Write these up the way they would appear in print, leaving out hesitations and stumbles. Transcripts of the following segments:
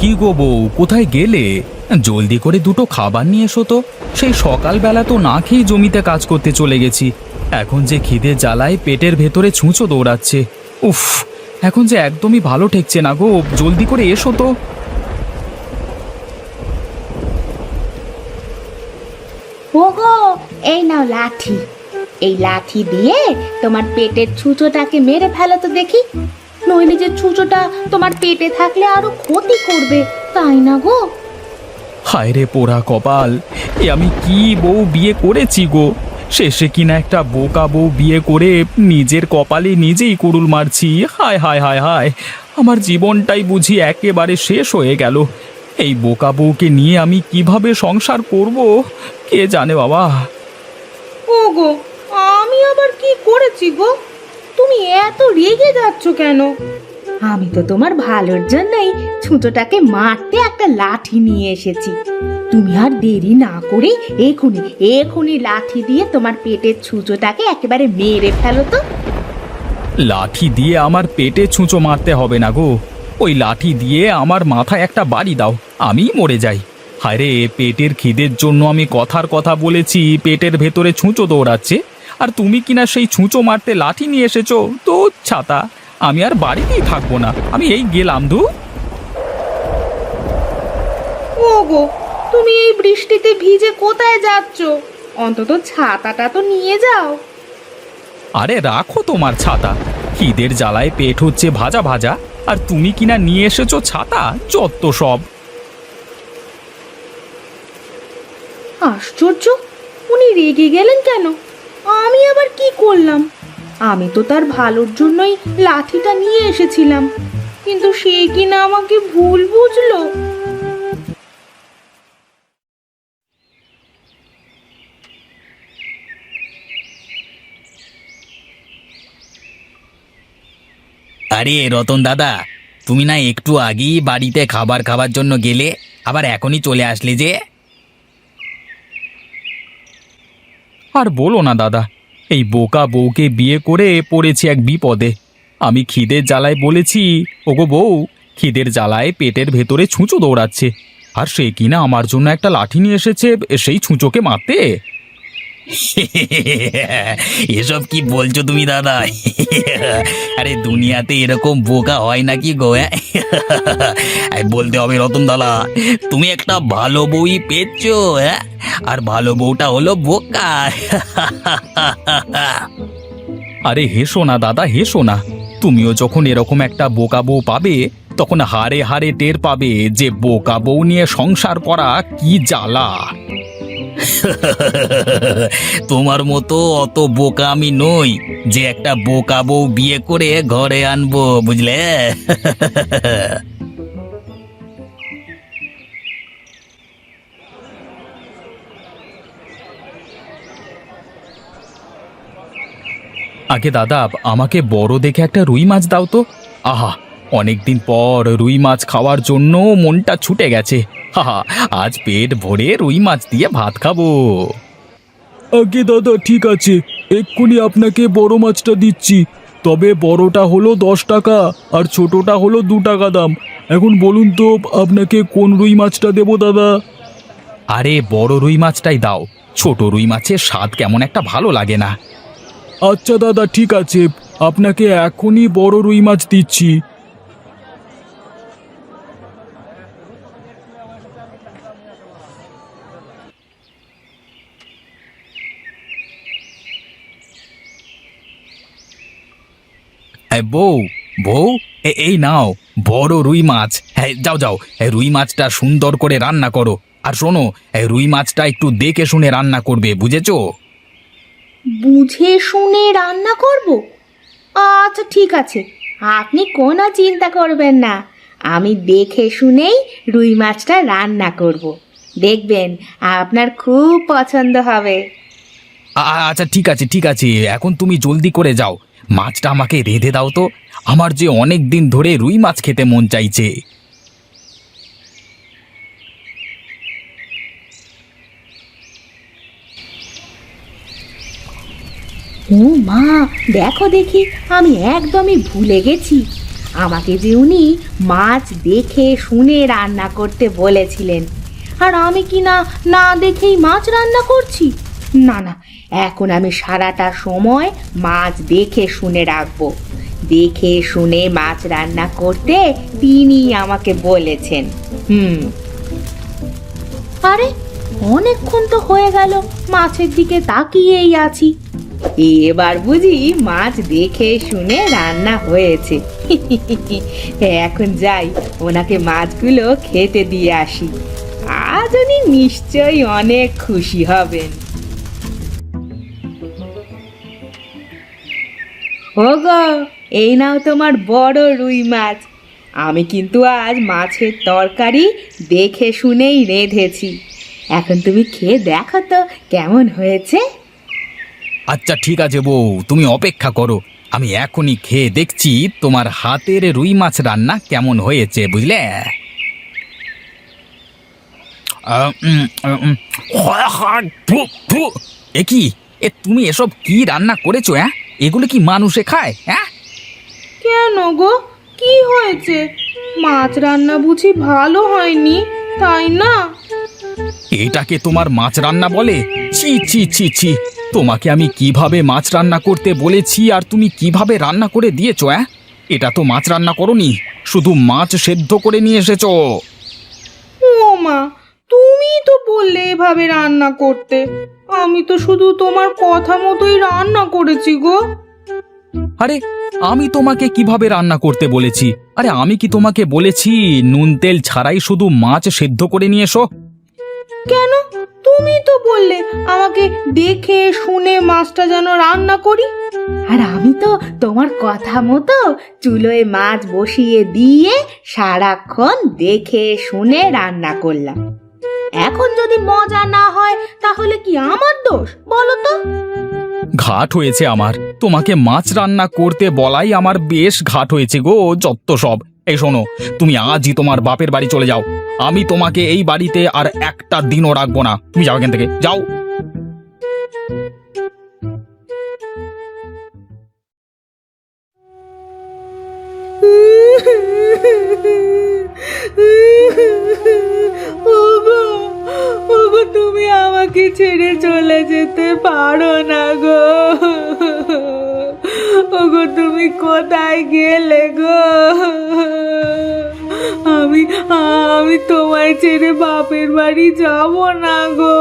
কি গো বউ, কোথায় গেলে? জলদি করে দুটো খাবার নিয়ে এসো তো। সেই সকালবেলা তো না খেয়ে জমিতে কাজ করতে চলে গেছি। এখন যে খিদে জ্বালায় পেটের ভেতরে ছুঁচো দৌড়াচ্ছে। উফ, এখন যে একদমই ভালো ঠেকছে না গো, জলদি করে এসো তো। ওগো, এই নাও লাঠি। এই লাঠি দিয়ে তোমার পেটের ছুঁচোটাকে মেরে ফেলো তো দেখি। নইলে যে ছুঁচোটা তোমার পেটে থাকলে আরো ক্ষতি করবে, তাই না গো? হায় রে পোড়া কপাল, এ আমি কি বউ বিয়ে করেছি গো! শেষে কিনা একটা বোকা বউ বিয়ে করে নিজের কপালে নিজেই কুড়ুল মারছি। হায় হায় হায় হায়, আমার জীবনটাই বুঝি একেবারে শেষ হয়ে গেল। এই বোকা বউকে নিয়ে আমি কিভাবে সংসার করব, কে জানে বাবা। ওগো, আমি আবার কি করেছি গো? তুমি এত রেগে যাচ্ছ কেন? আমি তো তোমার ভালোর জন্যই ছুঁচোটাকে মারতে একটা লাঠি নিয়ে এসেছি। তুমি আর দেরি না করে এখুনি এখুনি লাঠি দিয়ে তোমার পেটের ছুঁচোটাকে একেবারে মেরে ফেলো তো। লাঠি দিয়ে আমার পেটে ছুঁচো মারতে হবে না গো, ওই লাঠি দিয়ে আমার মাথায় একটা বাড়ি দাও, আমি মরে যাই। হায় রে, পেটের খিদের জন্য আমি কথার কথা বলেছি, পেটের ভেতরে ছুঁচো দৌড়াচ্ছে, আর তুমি কিনা সেই ছুঁচো মারতে লাঠি নিয়ে এসেছো। তো ছাতা, আমি আর বাড়িতেই থাকবো না, আমি এই গেলাম ধু। ওগো, তুমি এই বৃষ্টিতে ভিজে কোথায় যাচ্ছ? অন্তত ছাতাটা তো নিয়ে যাও। আরে রাখো তোমার ছাতা, খিদের জ্বালায় পেট হচ্ছে ভাজা ভাজা, আর তুমি কিনা নিয়ে এসেছো ছাতা, যত সব। আশ্চর্য, উনি রেগে গেলেন কেন? আমি আবার কি করলাম? আমি তো তার ভালোর জন্যই লাঠিটা নিয়ে এসেছিলাম, কিন্তু সে কিনা আমাকে ভুল বুঝলো। আরে রতন দাদা, তুমি না একটু আগেই বাড়িতে খাবার খাবার জন্য গেলে, আবার এখনই চলে আসলে যে? আর বলো না দাদা, এই বোকা বউকে বিয়ে করে পড়েছি এক বিপদে। আমি খিদের জ্বালায় বলেছি, ওগো বউ, খিদের জ্বালায় পেটের ভেতরে ছুঁচো দৌড়াচ্ছে, আর সে কিনা আমার জন্য একটা লাঠি নিয়ে এসেছে সেই ছুঁচোকে মারতে। এসব কি বলছো তুমি দাদা? আরে দুনিয়াতে এরকম বোকা হয় নাকি গো? বলতে হবে রতন দাদা, তুমি একটা ভালো বউই পেয়েছো, হ্যাঁ? আর ভালো বউটা হলো বোকা। আরে হেসো না দাদা, হেসো না। তুমিও যখন এরকম একটা বোকা বউ পাবে, তখন হাড়ে হাড়ে টের পাবে যে বোকা বউ নিয়ে সংসার করা কি জ্বালা। তোমার মতো অত বোকা আমি নই যে একটা বোকা বউ বিয়ে করে ঘরে আনবো, বুঝলে? আগে দাদা, আমাকে বড় দেখে একটা রুই মাছ দাও তো। আহা, অনেকদিন পর রুই মাছ খাওয়ার জন্য মনটা ছুটে গেছে। হাহা, আজ পেট ভরে রুই মাছ দিয়ে ভাত খাবো। আগে দাদা, ঠিক আছে, এক্ষুনি আপনাকে বড় মাছটা দিচ্ছি। তবে বড়টা হলো 10 টাকা আর ছোটটা হলো 2 টাকা দাম। এখন বলুন তো আপনাকে কোন রুই মাছটা দেবো দাদা? আরে বড় রুই মাছটাই দাও, ছোট রুই মাছের স্বাদ কেমন একটা ভালো লাগে না। আচ্ছা দাদা, ঠিক আছে, আপনাকে এখনই বড় রুই মাছ দিচ্ছি। বউ, বউ, এই নাও বড় রুই মাছ। হ্যাঁ, যাও যাও, রুই মাছটা সুন্দর করে রান্না করো। আর শোনো, রুই মাছটা একটু দেখে শুনে রান্না করবে, বুঝেছো? বুঝে শুনে রান্না করব? আচ্ছা ঠিক আছে, আপনি কোনো চিন্তা করবেন না। আমি দেখে শুনেই রুই মাছটা রান্না করব। দেখবেন আপনার খুব পছন্দ হবে। আচ্ছা ঠিক আছে, ঠিক আছে, এখন তুমি জলদি করে যাও, মাছটা আমাকে রেঁধে দাও তো। আমার যে অনেক দিন ধরে রুই মাছ খেতে মন চাইছে। ও মা, দেখো দেখি, আমি একদমই ভুলে গেছি। আমাকে যে উনি মাছ দেখে শুনে রান্না করতে বলেছিলেন, আর আমি কি না না দেখেই মাছ রান্না করছি? না না, এখন আমি সারাটা সময় মাছ দেখে শুনে রাখবো। দেখে শুনে মাছ রান্না করতে তিনি আমাকে বলেছেন। আরে অনেকক্ষণ তো হয়ে গেল মাছের দিকে তাকিয়েই আছি, এবার বুঝি মাছ দেখে শুনে রান্না হয়েছে। এখন যাই, ওনাকে মাছগুলো খেতে দিয়ে আসি, আজ উনি নিশ্চয়ই অনেক খুশি হবেন। ওগো, এই নাও তোমার বড় রুই মাছ। আমি কিন্তু আজ মাছের তরকারি দেখে শুনেই রেঁধেছি। এখন তুমি খেয়ে দেখো তো কেমন হয়েছে। আচ্ছা ঠিক আছে বউ, তুমি অপেক্ষা করো, আমি এখনই খেয়ে দেখছি তোমার হাতের রুই মাছ রান্না কেমন হয়েছে, বুঝলে? এ কি, তুমি এসব কি রান্না করেছো? হ্যাঁ, এগুলো কি মানুষে খায়? হ্যাঁ, কেন গো, কি হয়েছে? মাছ রান্না বুঝি ভালো হয়নি, তাই না? এটাকে তোমার মাছ রান্না বলে? ছি ছি ছি ছি, তোমাকে আমি কিভাবে মাছ রান্না করতে বলেছি আর তুমি কিভাবে রান্না করে দিয়েছো? হ্যাঁ, এটা তো মাছ রান্না করোনি, শুধু মাছ সেদ্ধ করে নিয়ে এসেছো। ও মা, তুমি তো বললে এভাবে রান্না করতে, আমি তো শুধু তোমার কথা মতোই রান্না করেছি গো। আরে আমি তোমাকে কিভাবে রান্না করতে বলেছি? আরে আমি কি তোমাকে বলেছি নুন তেল ছাড়াই শুধু মাছ সেদ্ধ করে নিয়ে এসো? কেন, তুমি তো বললে আমাকে দেখে শুনে মাছটা যেন রান্না করি, আর আমি তো তোমার কথা মতো চুলোয় মাছ বসিয়ে দিয়ে সারাক্ষণ দেখে শুনে রান্না করলাম। এখন যদি মজা না হয় তাহলে কি আমার দোষ বলো তো? ঘাট হয়েছে আমার, তোমাকে মাছ রান্না করতে বলাই আমার বেশ ঘাট হয়েছে গো, যত সব। এই শোনো, তুমি আজই তোমার বাপের বাড়ি চলে যাও, আমি তোমাকে এই বাড়িতে আর একটা দিনও রাখবো না। তুমি যাও এখান থেকে, যাও। ওগো, ওগো, তুমি আমাকে ছেড়ে চলে যেতে পারো না গো। ওগো, তুমি কোথায় গেলে গো? আমি আমি তোমায় ছেড়ে বাপের বাড়ি যাব না গো।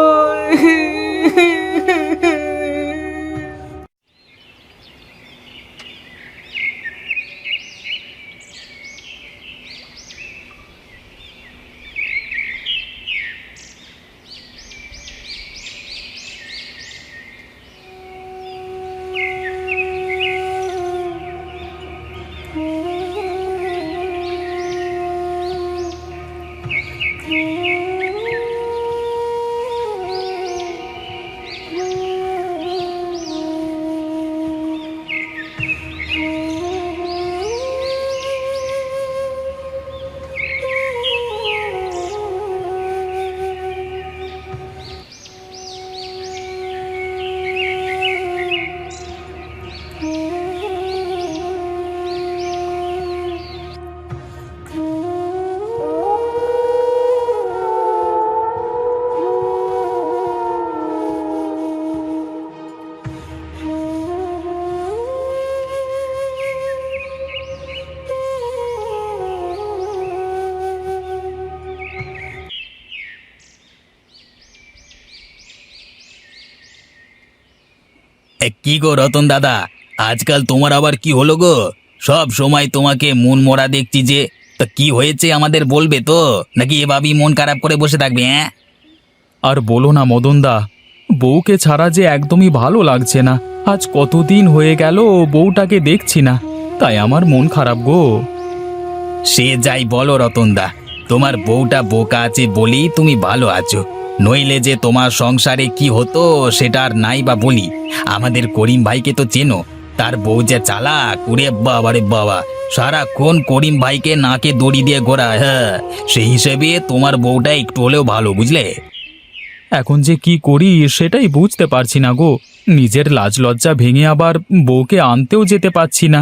কি গো রতন দাদা, আজকাল তোমার আবার কি হলো গো? সব সময় তোমাকে মন মরা দেখছি যে। তা কি হয়েছে আমাদের বলবে তো, নাকি এভাবেই মন খারাপ করে বসে থাকবে? হ্যাঁ, আর বলো না মদনদা, বউকে ছাড়া যে একদমই ভালো লাগছে না। আজ কতদিন হয়ে গেল বউটাকে দেখছি না, তাই আমার মন খারাপ গো। সে যাই বলো রতনদা, তোমার বউটা বোকা আছে বলেই তুমি ভালো আছো, নইলে যে তোমার সংসারে কি হতো সেটা আর নাই বা বলি। আমাদের করিম ভাইকে তো চেনো, তার বউ যে চালাক, উরে বাবা রে বাবা, সারাক্ষণ করিম ভাইকে নাকে দড়ি দিয়ে ঘোরায়। হ্যাঁ, সেই হিসেবে তোমার বউটা একটু হলেও ভালো, বুঝলে? এখন যে কি করি সেটাই বুঝতে পারছি না গো, নিজের লাজ লজ্জা ভেঙে আবার বউকে আনতেও যেতে পারছি না।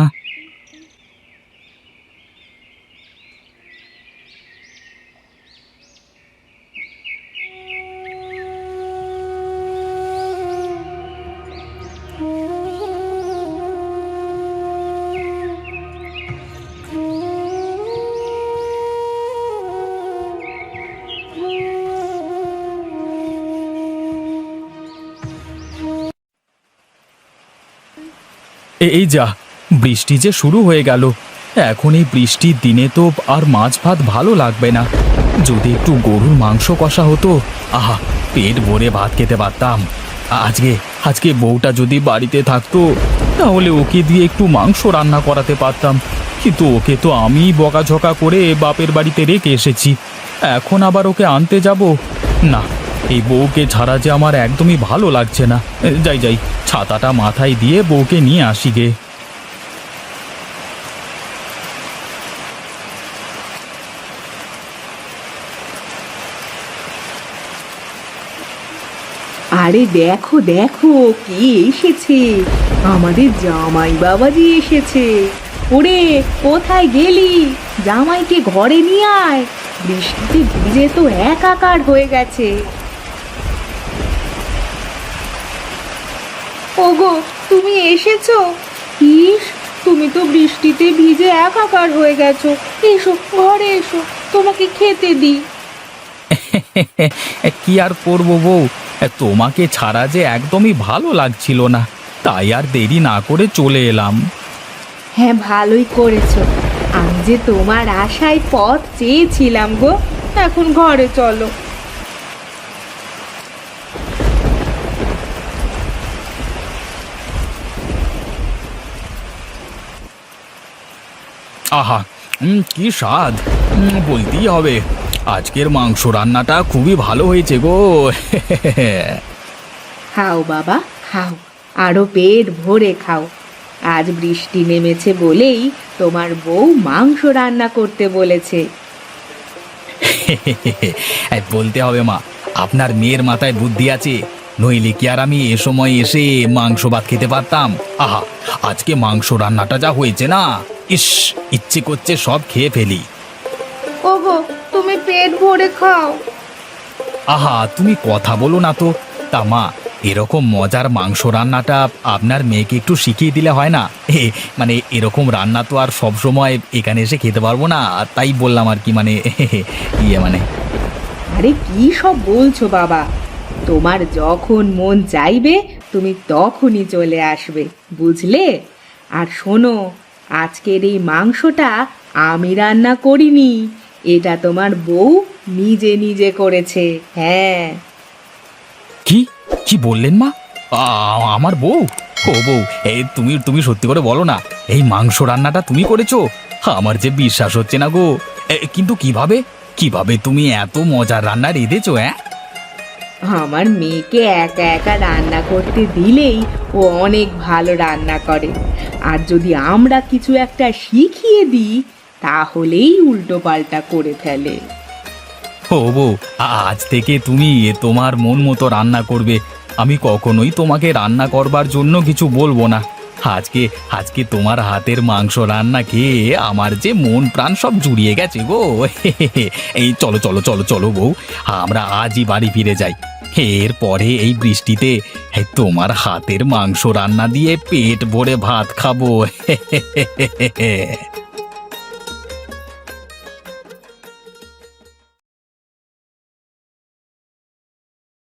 এই যা, বৃষ্টি যে শুরু হয়ে গেল। এখন এই বৃষ্টির দিনে তো আর মাছ ভাত ভালো লাগবে না। যদি একটু গরুর মাংস কষা হতো, আহা, পেট ভরে ভাত খেতে পারতাম। আজকে আজকে বউটা যদি বাড়িতে থাকতো, তাহলে ওকে দিয়ে একটু মাংস রান্না করাতে পারতাম। কিন্তু ওকে তো আমি বকাঝকা করে বাপের বাড়িতে রেখে এসেছি। এখন আবার ওকে আনতে যাব না। এই বউকে ছাড়া যে আমার একদমই ভালো লাগছে না। যাই যাই, ছাতাটা মাথায় দিয়ে বউকে নিয়ে আসি গে। আরে দেখো দেখো কে এসেছে, আমাদের জামাই বাবাজি এসেছে। ওরে কোথায় গেলি? জামাইকে ঘরে নিয়ে আয়, বৃষ্টিতে ভিজে তো একাকার হয়ে গেছে। ওগো, তুমি এসেছো? ইস, তুমি তো বৃষ্টিতে ভিজে একাকার হয়ে গেছো। এসো ঘরে এসো, তোমাকে খেতে দিই। কি আর করবো বউ, তোমাকে ছাড়া যে একদমই ভালো লাগছিল না, তাই আর দেরি না করে চলে এলাম। হ্যাঁ, ভালোই করেছো। আমি যে তোমার আশায় পথ চেয়েছিলাম গো। এখন ঘরে চলো। আহা, কি স্বাদ! বলতেই হবে, আজকের মাংস রান্নাটা খুবই ভালো হয়েছে গো। খাও বাবা, খাও, আরো পেট ভরে খাও। আজ বৃষ্টি নেমেছে বলেই তোমার বউ মাংস রান্না করতে বলেছে। বলতে হবে মা, আপনার মেয়ের মাথায় বুদ্ধি আছে, নইলে কি আর আমি এ সময় এসে মাংস ভাত খেতে পারতাম? আহা, আজকে মাংস রান্নাটা যা হয়েছে না, ইস, ইচ্ছে করছে সব খেয়ে ফেলি। ওগো, তুমি পেট ভরে খাও। আহা, তুমি কথা বলো না তো। তা মা, এরকম মজার মাংস রান্নাটা আপনার মেয়েকে একটু শিখিয়ে দিলে হয় না? মানে এরকম রান্না তো আর সব সময় এখানে এসে খেতে পারবো না, তাই বললাম আর কি, মানে মানে আরে কি সব বলছো বাবা? তোমার যখন মন চাইবে তুমি তখনই চলে আসবে, বুঝলে? আর শোনো, আজকের এই মাংসটা আমি রান্না করিনি, এটা তোমার বউ নিজে নিজে করেছে। হ্যাঁ। কি কি বললেন মা? আমার বউ? ও বউ, এই তুমি তুমি সত্যি করে বলো না, এই মাংস রান্নাটা তুমি করেছো? আমার যে বিশ্বাস হচ্ছে না গো। কিন্তু কিভাবে কিভাবে তুমি এত মজার রান্না রেঁধেছো? আমার মেয়েকে একা একা রান্না করতে দিলেই ও অনেক ভালো রান্না করে। আর যদি আমরা কিছু একটা শিখিয়ে দিই, তাহলেই উল্টো পাল্টা করে ফেলে। ও বউ, আজ থেকে তুমি তোমার মন মতো রান্না করবে। আমি কখনোই তোমাকে রান্না করবার জন্য কিছু বলবো না। আজকে আজকে তোমার হাতের মাংস রান্না খেয়ে আমার যে মন প্রাণ সব জুড়িয়ে গেছে গো। এই চলো চলো চলো চলো বউ, আমরা আজই বাড়ি ফিরে যাই। এরপরে এই বৃষ্টিতে তোমার হাতের মাংস রান্না দিয়ে পেট ভরে ভাত খাবো।